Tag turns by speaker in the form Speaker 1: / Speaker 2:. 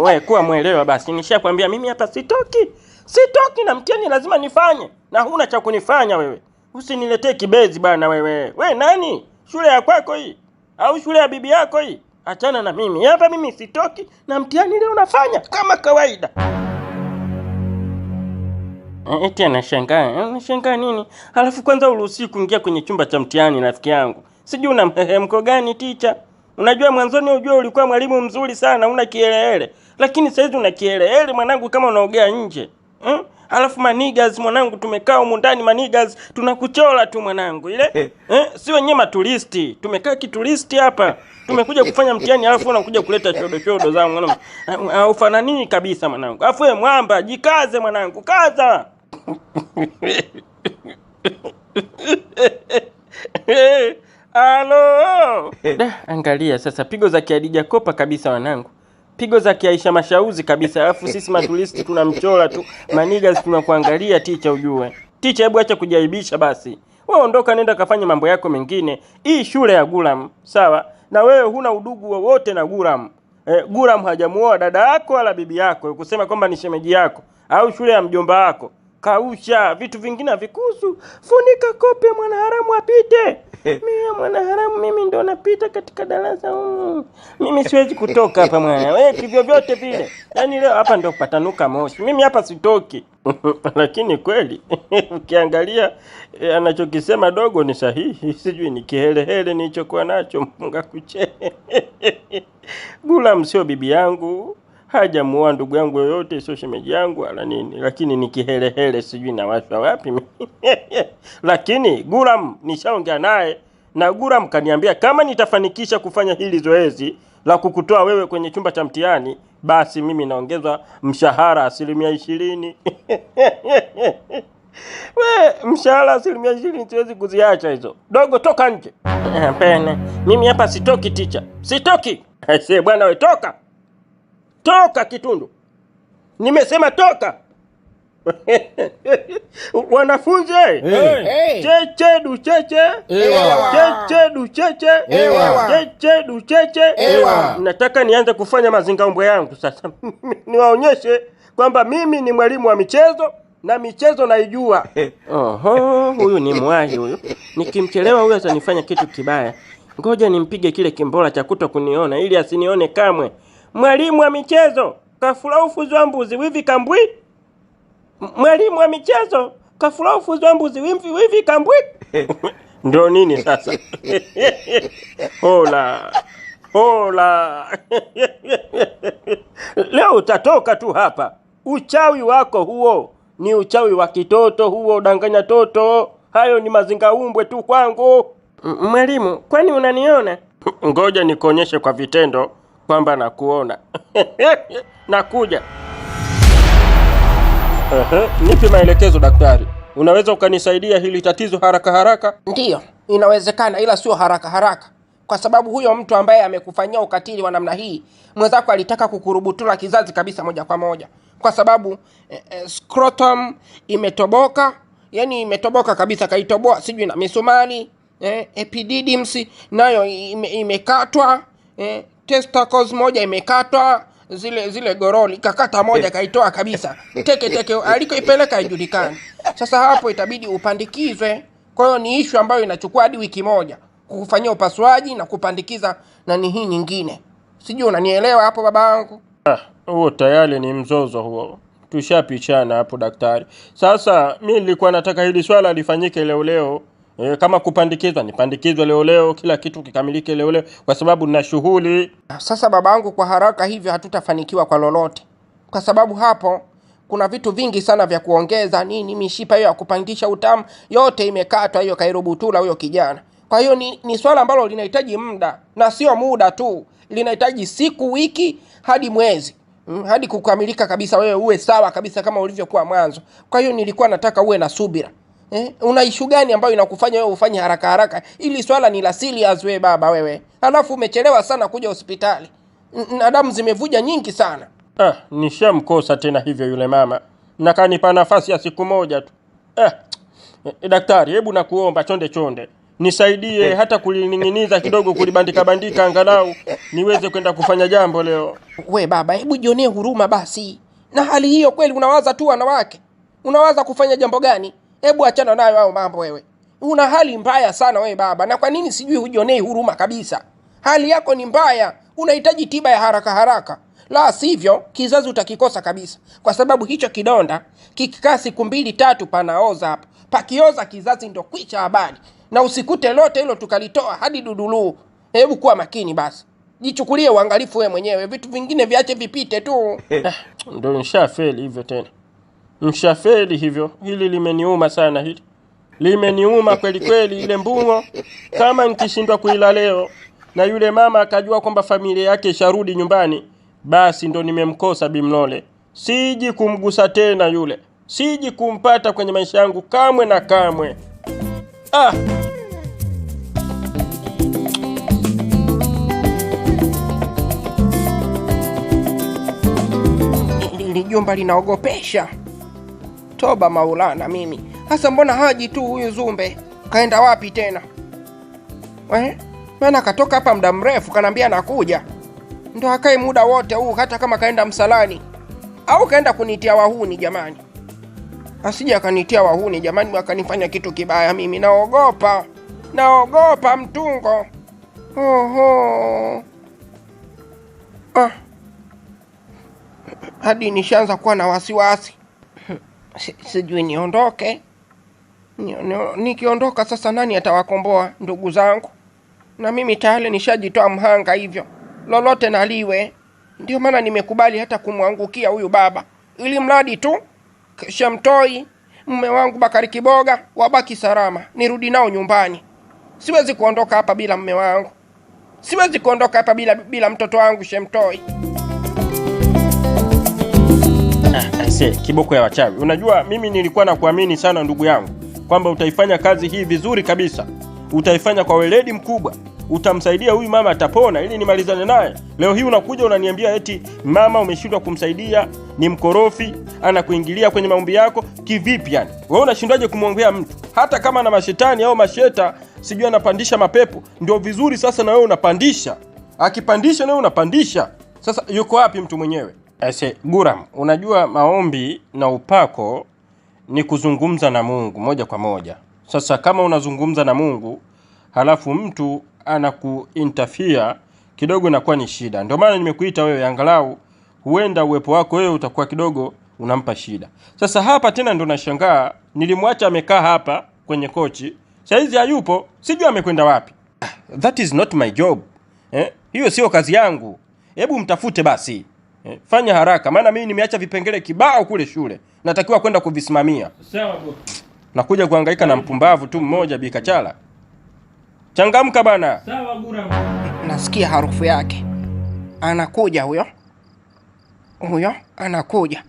Speaker 1: wewe kuwa muelewa basi. Nishakwambia mimi hapa sitoki. Sitoki na mtihani lazima nifanye. Na huna cha kunifanya wewe. Usiniletee kibezi bana wewe. Wewe nani? Shule ya kwako hii? Au shule ya bibi yako hii? Achana na mimi. Hapa mimi sitoki na mtihani leo nafanya kama kawaida. Eti anashangaa nini? Halafu kwanza uruhusi kuingia kwenye chumba cha mtihani rafiki yangu. Sijui una mhemko gani teacher? Unajua mwanzoni ujue ulikuwa mwalimu mzuri sana, una kielele. Lakini sasa hivi una kielele mwanangu kama unaogea nje. Halafu manigas mwanangu tumekaa humu ndani manigas tunakuchola tu mwanangu ile. Si wenyewe maturisti. Tumekaa kituristi hapa. Tumekuja kufanya mtihani halafu unakuja kuleta shodo zangu mwanangu. Haufanani kabisa mwanangu. Alafu wewe mwamba jikaze mwanangu, kaza. Halo. Angalia sasa pigo za Kiadija Kopa kabisa wanangu. Pigo za Kiaisha Mashauzi kabisa. Alafu sisi maturisti tunamchola tu. Manigas tunakuangalia teacher ujue. Teacher hebu acha kujaibisha basi. Wewe ondoka nenda kafanye mambo yako mengine. Hii shule ya Gulam, sawa? Na wewe huna udugu wowote na Gulam. Gulam hajamuoa dada yako wala bibi yako. Kusema kwamba ni shemeji yako au shule ya mjomba wako. Kausha vitu vingine vikusu. Funika kope mwanaharamu apite. Mimi mwanaharamu mimi ndo napita katika darasa. Mimi siwezi kutoka hapa mwana. Wewe hivyo vyote vile. Yaani leo hapa ndo patanuka moshi. Mimi hapa sitoki. Lakini kweli ukiangalia anachokisema dogo ni sahihi. Sijui ni kihelehele nilichokuwa nacho mpunga kuche. Gulam sio bibi yangu. Hajamuoa ndugu yangu yoyote, sio shemeji yangu wala nini, lakini ni kihelehele sijui na washwa wapi. Lakini Gulam nishaongea naye na Gulam kaniambia kama nitafanikisha kufanya hili zoezi la kukutoa wewe kwenye chumba cha mtihani, basi mimi naongezwa mshahara 20%. We mshahara 20% siwezi kuziacha hizo. Dogo toka nje. Hapana, mimi hapa sitoki teacher. Sitoki. Aisee bwana wewe toka. Toka Kitundu. Nimesema toka. Wanafunzi cheche du cheche. Cheche du cheche. Cheche du cheche. Nataka nianze kufanya mazingaombwe yangu sasa. Niwaonyeshe kwamba mimi ni mwalimu wa michezo na michezo naijua. Oho, huyu ni mwaji huyu. Nikimchelewa huyu atanifanya kitu kibaya. Ngoja nimpige kile kimbola cha kutokuniona ili asinione kamwe. Mwalimu wa michezo kafuraufu zwambuzi wivi kambwi. Mwalimu wa michezo kafuraufu zwambuzi wivi kambwi. Ndio nini sasa? Hola. Leo utatoka tu hapa. Uchawi wako huo ni uchawi wa kitoto huo, danganya toto. Hayo ni mazingaumbwe tu kwangu. Mwalimu, kwani unaniona? Ngoja nikuonyeshe kwa vitendo kwamba nakuona. Nakuja. Nipi maelekezo daktari. Unaweza ukanisaidia hili tatizo haraka?
Speaker 2: Ndiyo, inawezekana ila sio haraka. Kwa sababu huyo mtu ambaye amekufanyia ukatili wa namna hii, mwenzako alitaka kukurubutula kizazi kabisa moja kwa moja. Kwa sababu scrotum imetoboka, yani imetoboka kabisa, kaitoboa sijui na misumari, epididymis nayo imekatwa, testicles moja imekatwa, zile goroli kakata moja kaitoa kabisa. Teke alikoipeleka haijulikani. Sasa hapo itabidi upandikizwe. Kwa hiyo ni issue ambayo inachukua hadi wiki moja kukufanyia upasuaji na kupandikiza na ni hii nyingine. Sijui unanielewa hapo babangu?
Speaker 1: Huo tayari ni mzozo huo. Tushapichana hapo daktari. Sasa mimi nilikuwa nataka hili swala lifanyike leo. Kama kupandikizwa nipandikizwe leo, kila kitu kikamilike leo kwa sababu nina shughuli.
Speaker 2: Sasa babangu, kwa haraka hivyo hatutafanikiwa kwa lolote. Kwa sababu hapo kuna vitu vingi sana vya kuongeza, nini mishipa hiyo ya kupandisha utamu yote imekatwa, hiyo kairubutula huyo kijana. Kwa hiyo ni swala ambalo linahitaji muda, na sio muda tu, linahitaji siku, wiki hadi mwezi. Hadi kukamilika kabisa wewe uwe sawa kabisa kama ulivyokuwa mwanzo. Kwa hiyo nilikuwa nataka uwe na subira. Una issue gani ambayo inakufanya wewe ufanye haraka? Ili swala ni la serious wewe baba wewe. Alafu umechelewa sana kuja hospitali. Na damu zimevuja nyingi sana.
Speaker 1: Nishamkosa tena hivyo yule mama. Na kanipa nafasi ya siku moja tu. Daktari, hebu nakuomba chonde. Nisaidie hata kulining'iniza kidogo, kulibandika bandika angalau niweze kwenda kufanya jambo leo.
Speaker 2: We baba, hebu jionee huruma basi. Na hali hiyo kweli unawaza tu wanawake? Unawaza kufanya jambo gani? Hebu achana nayo hao mambo wewe. Una hali mbaya sana we baba, na kwa nini sijui hujionei huruma kabisa? Hali yako ni mbaya, unahitaji tiba ya haraka haraka. La sivyo kizazi utakikosa kabisa, kwa sababu hicho kidonda kikikaa siku 2-3 panaoza hapo. Pakioza kizazi ndo kwicha habari, na usikute lote hilo tukalitoa hadi duduluu. Hebu kuwa makini basi, jichukulie uangalifu wewe mwenyewe, vitu vingine viache vipite tu.
Speaker 1: Ndio nishafeli hivyo tena, nishafeli hivyo. Hili limeniuma sana, hili limeniuma kweli kweli. Ile mbungo kama nikishindwa kuila leo na yule mama akajua kwamba familia yake isharudi nyumbani, basi ndo nimemkosa Bimlole. Siji kumgusa tena yule, siji kumpata kwenye maisha yangu kamwe na kamwe.
Speaker 2: Ili jumba linaogopesha. Toba Maulana mimi. Hasa mbona haji tu huyu Zumbe? Kaenda wapi tena? Maana katoka hapa muda mrefu kanambia nakuja. Ndo akae muda wote huu, hata kama kaenda msalani. Au kaenda kunitia wahuni jamani. Asije akanitia wahuni jamani, akanifanya kitu kibaya mimi. Naogopa. Naogopa mtungo. Oho. Hadi nishaanza kuwa na wasiwasi. Sijui niondoke. Nikiondoka sasa nani atawakomboa ndugu zangu? Na mimi tayari nishajitoa mhanga hivyo. Lolote naliwe. Ndio maana nimekubali hata kumwangukia huyu baba, ili mradi tu Shemtoi, mume wangu Bakari Kiboga wabaki salama, nirudi nao nyumbani. Siwezi kuondoka hapa bila mume wangu. Siwezi kuondoka hapa bila mtoto wangu Shemtoi.
Speaker 1: Kiboko ya wachawi. Unajua mimi nilikuwa na kuamini sana ndugu yangu kwamba utaifanya kazi hii vizuri kabisa. Utaifanya kwa weledi mkubwa. Utamsaidia huyu mama, atapona ili nimalizane naye. Leo hii unakuja unaniambia eti mama umeshindwa kumsaidia, ni mkorofi, anakuingilia kwenye maombi yako. Kivipi yani? Wewe unashindwaje kumwombea mtu? Hata kama na mashetani au masheta, sijui anapandisha mapepo, ndio vizuri sasa na wewe unapandisha. Akipandisha na wewe unapandisha. Sasa yuko wapi mtu mwenyewe? Guram, unajua maombi na upako ni kuzungumza na Mungu moja kwa moja. Sasa kama unazungumza na Mungu halafu mtu anakuinterfere kidogo, inakuwa ni shida. Ndio maana nimekuita wewe, angalau huenda uwepo wako wewe utakuwa kidogo unampa shida. Sasa hapa tena ndo nashangaa, nilimwacha amekaa hapa kwenye kochi, saizi hayupo, sijui amekwenda wapi. That is not my job. Hiyo sio kazi yangu. Hebu mtafute basi. Fanya haraka, maana mimi nimeacha vipengele kibao kule shule, natakiwa kwenda kuvisimamia. Sawa bro. Nakuja kuhangaika na mpumbavu tu mmoja Bikachala. Changamka bana.
Speaker 2: Sawa Gura. Nasikia harufu yake. Anakuja huyo. Huyo anakuja.